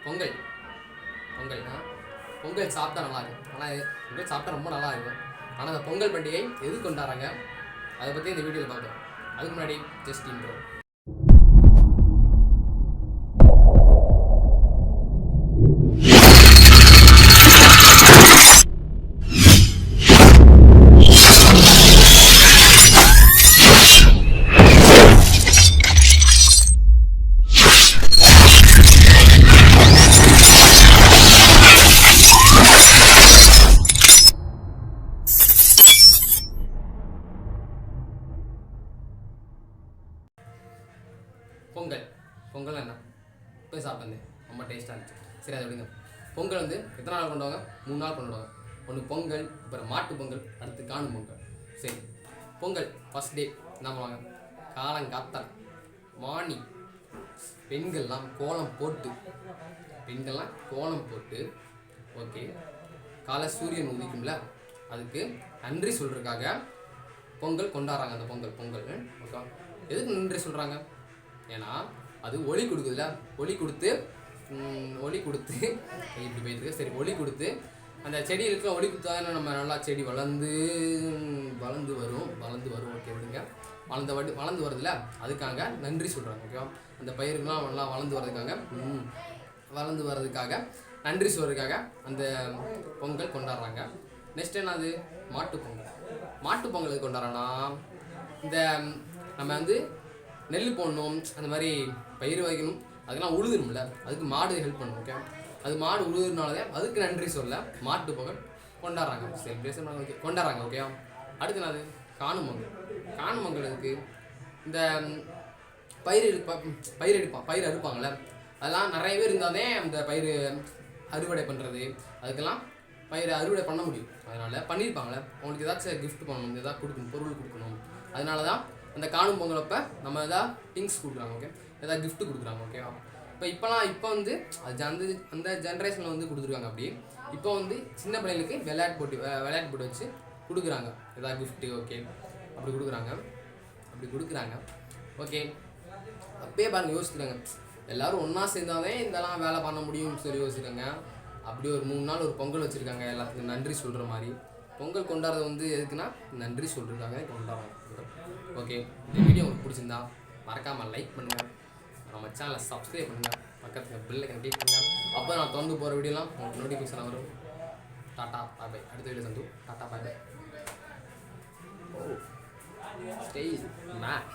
பொங்கல் பொங்கல் பொங்கல் சாப்பிட்டா நல்லா இருக்கும். ஆனால் பொங்கல் சாப்பிட்டா ரொம்ப நல்லா இருக்கும். ஆனால் அந்த பொங்கல் பண்டிகை எது கொண்டாடுறாங்க அதை பற்றி இந்த வீடியோவில் பார்க்குறோம். அதுக்கு முன்னாடி ஜஸ்ட் இன்ட்ரோ. பொங்கல் பொங்கல் என்ன போய் சாப்பிட்டேன், ரொம்ப டேஸ்ட்டாக இருந்துச்சு. சரி, அது விடுங்க. பொங்கல் வந்து எத்தனை நாள் கொண்டாடுவாங்க? 3 நாள் கொண்டாடுவாங்க. ஒன்று பொங்கல், அப்புறம் மாட்டு பொங்கல், அடுத்து காணும் பொங்கல். சரி, பொங்கல் ஃபஸ்ட் டே என்ன பண்ணுவாங்க? காலங்காத்தால் மார்னிங் பெண்கள்லாம் கோலம் போட்டு ஓகே, காலை சூரியன் உதிக்கும்ல, அதுக்கு நன்றி சொல்கிறதுக்காக பொங்கல் கொண்டாடுறாங்க. அந்த பொங்கல் ஓகே, எதுக்கு நன்றி சொல்கிறாங்க? ஏன்னா அது ஒளி கொடுக்குதுல்ல, ஒளி கொடுத்து இப்படி போயிருக்கு. சரி, ஒளி கொடுத்து அந்த செடிகளுக்கு ஒளி கொடுத்தா நம்ம நல்லா செடி வளர்ந்து வரும். ஓகே, விடுங்க. வளர்ந்து வருதுல்ல, அதுக்காக நன்றி சொல்கிறாங்க. ஓகேவா? அந்த பயிருக்கெலாம் நல்லா வளர்ந்து வர்றதுக்காக நன்றி சொல்கிறதுக்காக அந்த பொங்கல் கொண்டாடுறாங்க. நெக்ஸ்ட் என்னது? மாட்டு பொங்கல் எது கொண்டாடுறோன்னா, இந்த நம்ம வந்து நெல் போடணும், அந்த மாதிரி பயிர் வைக்கணும், அதுக்கெல்லாம் உழுதுணும்ல, அதுக்கு மாடு ஹெல்ப் பண்ணணும். ஓகே, அது மாடு உழுதுனாலே அதுக்கு நன்றி சொல்ல மாட்டு பொங்கல் கொண்டாடுறாங்க. செலிப்ரேஷன் கொண்டாடுறாங்க. ஓகே, அடுத்து என்னது? காணும் பொங்கல் எதுக்கு? இந்த பயிர் அறுப்பாங்கள்ல, அதெல்லாம் நிறைய பேர் இருந்தாலே அந்த பயிர் அறுவடை பண்ணுறது, அதுக்கெல்லாம் பயிரை அறுவடை பண்ண முடியும். அதனால் பண்ணியிருப்பாங்களே, அவங்களுக்கு ஏதாச்சும் கிஃப்ட் பண்ணணும், ஏதாவது பொருள் கொடுக்கணும். அதனால தான் அந்த காணும் பொங்கலப்போ நம்ம எதாவது திங்ஸ் கொடுக்குறாங்க. ஓகே, எதாவது கிஃப்ட்டு கொடுக்குறாங்க. ஓகேவா? இப்போ வந்து அது அந்த ஜென்ரேஷனில் வந்து கொடுத்துருக்காங்க. அப்படி இப்போ வந்து சின்ன பிள்ளைங்களுக்கு விளையாட்டு போட்டு வச்சு கொடுக்குறாங்க, எதாவது கிஃப்ட்டு. ஓகே, அப்படி கொடுக்குறாங்க. ஓகே, அப்பயே பாருங்க, யோசிச்சுருக்காங்க, எல்லோரும் ஒன்றா சேர்ந்தாலே இதெல்லாம் வேலை பண்ண முடியும்னு சொல்லி யோசிச்சுருக்காங்க. அப்படி ஒரு 3 நாள் ஒரு பொங்கல் வச்சுருக்காங்க, எல்லாத்துக்கும் நன்றி சொல்கிற மாதிரி. பொங்கல் கொண்டாடுறது வந்து எதுக்குன்னா நன்றி சொல்கிறதுக்காக கொண்டாடுறாங்க. ஓகே, இந்த வீடியோ உங்களுக்கு பிடிச்சிருந்தா மறக்காமல் லைக் பண்ணுங்கள், நம்ம சேனலை சப்ஸ்கிரைப் பண்ணுங்கள், பக்கத்தில் பெல் ஐக்கனை கிளிக் பண்ணுங்கள். அப்போ நான் தொடர்ந்து போகிற வீடியோலாம் உங்களுக்கு நோட்டிஃபிகேஷன் வரும். Tata bye bye. அடுத்த வீடியோ சந்து. Tata bye bye. Stay make.